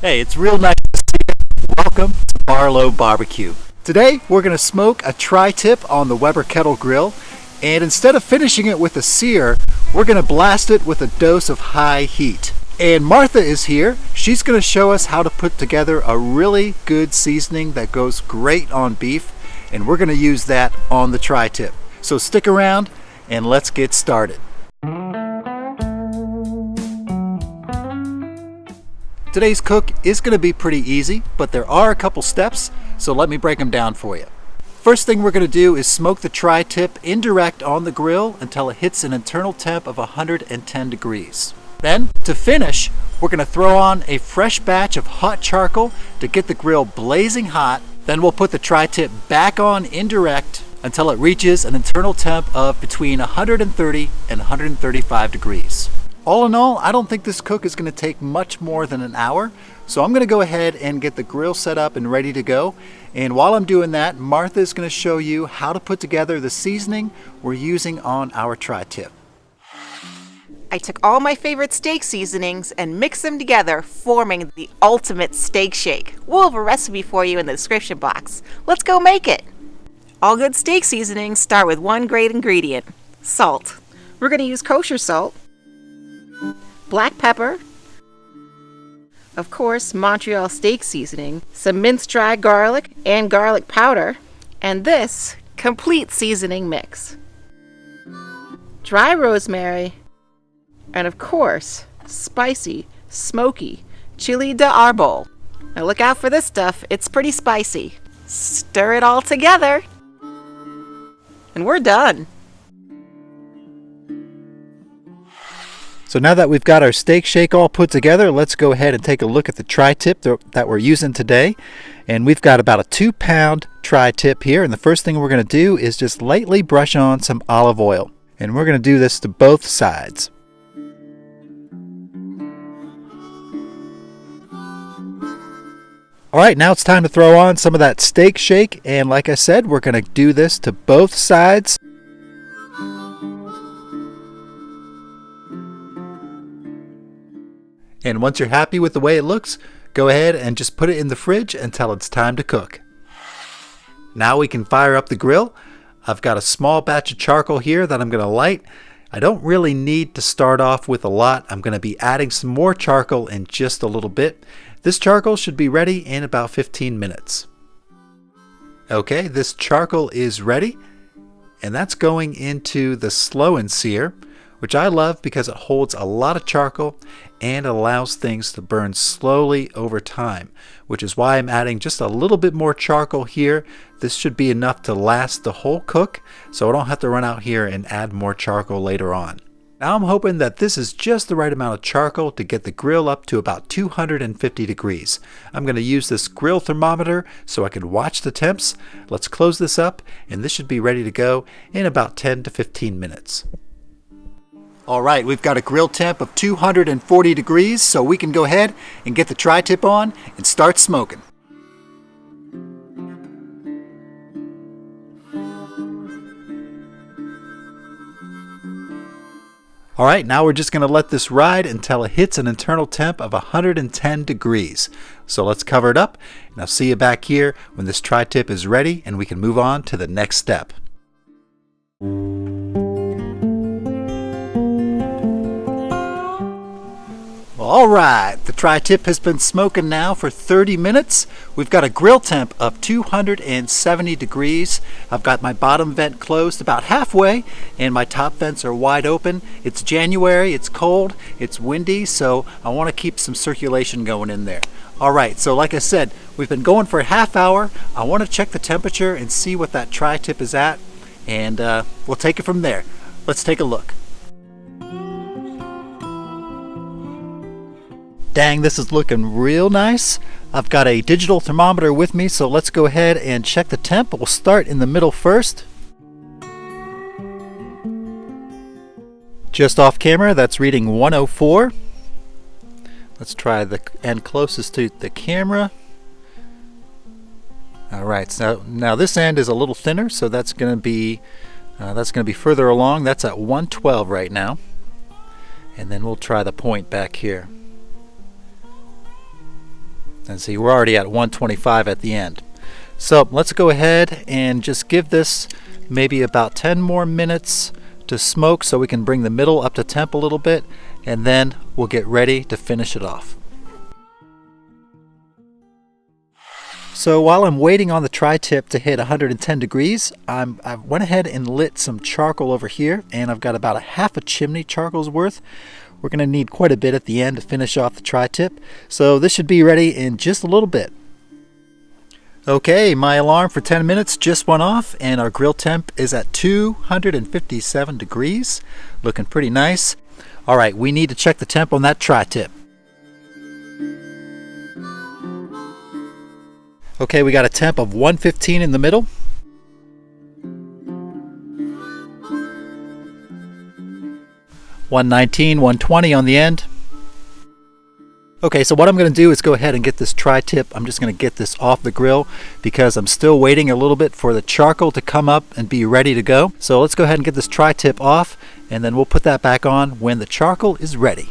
Hey, it's real nice to see you. Welcome to Barlow BBQ. Today we're going to smoke a tri-tip on the Weber Kettle grill, and instead of finishing it with a sear, we're going to blast it with a dose of high heat. And Martha is here. She's going to show us how to put together a really good seasoning that goes great on beef, and we're going to use that on the tri-tip. So stick around and let's get started. Today's cook is going to be pretty easy, but there are a couple steps, so let me break them down for you. First thing we're going to do is smoke the tri-tip indirect on the grill until it hits an internal temp of 110 degrees. Then, to finish, we're going to throw on a fresh batch of hot charcoal to get the grill blazing hot. Then we'll put the tri-tip back on indirect until it reaches an internal temp of between 130 and 135 degrees. All in all, I don't think this cook is going to take much more than an hour, so I'm going to go ahead and get the grill set up and ready to go. And while I'm doing that, Martha is going to show you how to put together the seasoning we're using on our tri-tip. I took all my favorite steak seasonings and mixed them together, forming the ultimate steak shake. We'll have a recipe for you in the description box. Let's go make it! All good steak seasonings start with one great ingredient: salt. We're going to use kosher salt, black pepper, of course Montreal steak seasoning, some minced dry garlic and garlic powder, and this complete seasoning mix. Dry rosemary, and of course spicy, smoky chlie de arbol. Now look out for this stuff, it's pretty spicy. Stir it all together, and we're done. So now that we've got our steak shake all put together, let's go ahead and take a look at the tri-tip that we're using today. And we've got about a 2-pound tri-tip here, and the first thing we're going to do is just lightly brush on some olive oil. And we're going to do this to both sides. Alright, now it's time to throw on some of that steak shake, and like I said, we're going to do this to both sides. And once you're happy with the way it looks, go ahead and just put it in the fridge until it's time to cook. Now we can fire up the grill. I've got a small batch of charcoal here that I'm going to light. I don't really need to start off with a lot. I'm going to be adding some more charcoal in just a little bit. This charcoal should be ready in about 15 minutes. Okay, this charcoal is ready, and that's going into the Slow N Sear, which I love because it holds a lot of charcoal and allows things to burn slowly over time, which is why I'm adding just a little bit more charcoal here. This should be enough to last the whole cook, so I don't have to run out here and add more charcoal later on. Now I'm hoping that this is just the right amount of charcoal to get the grill up to about 250 degrees. I'm going to use this grill thermometer so I can watch the temps. Let's close this up, and this should be ready to go in about 10 to 15 minutes. Alright, we've got a grill temp of 240 degrees, so we can go ahead and get the tri-tip on and start smoking. Alright, now we're just going to let this ride until it hits an internal temp of 110 degrees. So let's cover it up, and I'll see you back here when this tri-tip is ready and we can move on to the next step. Alright, the tri-tip has been smoking now for 30 minutes. We've got a grill temp of 270 degrees. I've got my bottom vent closed about halfway and my top vents are wide open. It's January, it's cold, it's windy, so I want to keep some circulation going in there. Alright, so like I said, we've been going for a half hour. I want to check the temperature and see what that tri-tip is at, and we'll take it from there. Let's take a look. Dang, this is looking real nice. I've got a digital thermometer with me, so let's go ahead and check the temp. We'll start in the middle first. Just off camera, that's reading 104. Let's try the end closest to the camera. Alright, so now this end is a little thinner, so that's going to be further along. That's at 112 right now. And then we'll try the point back here. And see, we're already at 125 at the end. So let's go ahead and just give this maybe about 10 more minutes to smoke so we can bring the middle up to temp a little bit, and then we'll get ready to finish it off. So while I'm waiting on the tri-tip to hit 110 degrees, I went ahead and lit some charcoal over here, and I've got about a half a chimney charcoal's worth. We're going to need quite a bit at the end to finish off the tri-tip, so this should be ready in just a little bit. Okay, my alarm for 10 minutes just went off, and our grill temp is at 257 degrees. Looking pretty nice. All right, we need to check the temp on that tri-tip. Okay, we got a temp of 115 in the middle. $119, $120 on the end. Okay, so what I'm going to do is go ahead and get this tri-tip. I'm just going to get this off the grill because I'm still waiting a little bit for the charcoal to come up and be ready to go. So let's go ahead and get this tri-tip off, and then we'll put that back on when the charcoal is ready.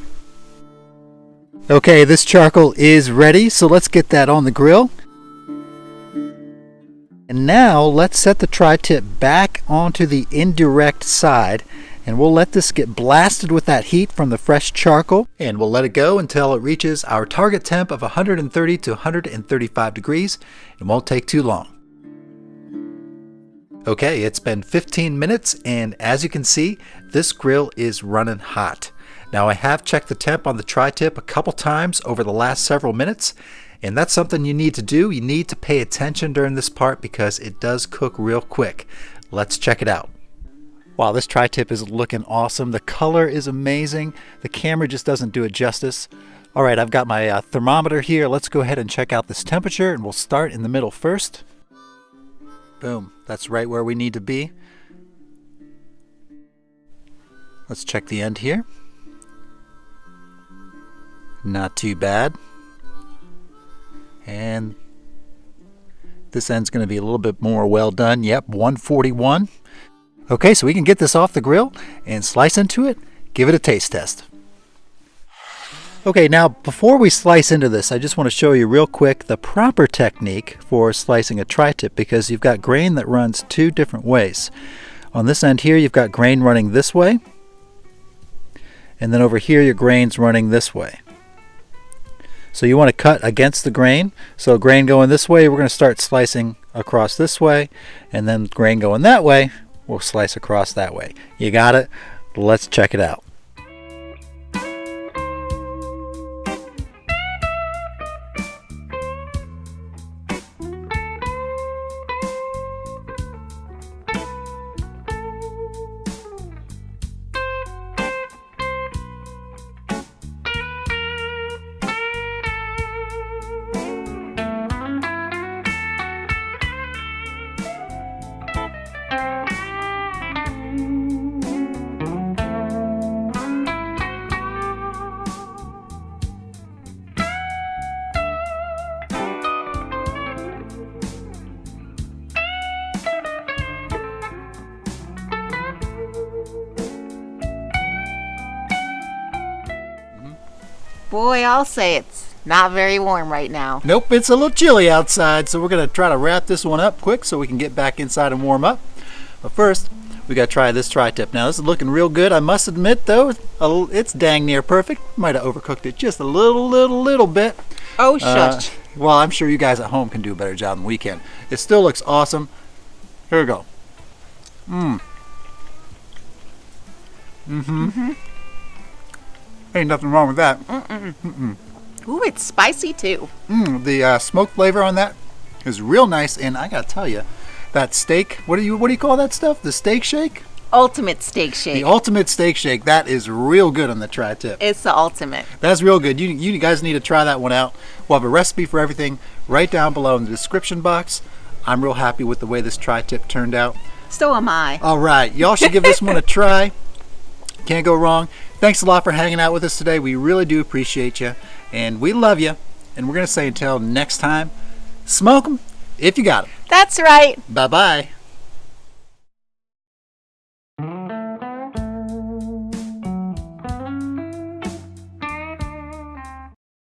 Okay, this charcoal is ready, so let's get that on the grill. And now let's set the tri-tip back onto the indirect side, and we'll let this get blasted with that heat from the fresh charcoal, and we'll let it go until it reaches our target temp of 130 to 135 degrees. It won't take too long. Okay, it's been 15 minutes, and as you can see, this grill is running hot. Now, I have checked the temp on the tri-tip a couple times over the last several minutes, and that's something you need to do. You need to pay attention during this part because it does cook real quick. Let's check it out. Wow, this tri-tip is looking awesome. The color is amazing. The camera just doesn't do it justice. All right, I've got my thermometer here. Let's go ahead and check out this temperature, and we'll start in the middle first. Boom, that's right where we need to be. Let's check the end here. Not too bad. And this end's going to be a little bit more well done. Yep, 141. Okay, so we can get this off the grill and slice into it, give it a taste test. Okay, now before we slice into this, I just want to show you real quick the proper technique for slicing a tri-tip, because you've got grain that runs two different ways. On this end here, you've got grain running this way, and then over here, your grain's running this way. So you want to cut against the grain. So grain going this way, we're going to start slicing across this way, and then grain going that way, we'll slice across that way. You got it? Let's check it out. Boy, I'll say it's not very warm right now. Nope, it's a little chilly outside, so we're going to try to wrap this one up quick so we can get back inside and warm up. But first, we got to try this tri-tip. Now, this is looking real good. I must admit, though, it's dang near perfect. Might have overcooked it just a little bit. Oh, shush. Well, I'm sure you guys at home can do a better job than we can. It still looks awesome. Here we go. Ain't nothing wrong with that. Ooh, it's spicy too. The smoke flavor on that is real nice, and I gotta tell you, that steak. What do you call that stuff? The steak shake? Ultimate steak shake. The ultimate steak shake. That is real good on the tri-tip. It's the ultimate. That's real good. You guys need to try that one out. We'll have a recipe for everything right down below in the description box. I'm real happy with the way this tri-tip turned out. So am I. All right, y'all should give this one a try. Can't go wrong. Thanks a lot for hanging out with us today. We really do appreciate you, and we love you. And we're going to say until next time, smoke them if you got them. That's right. Bye-bye.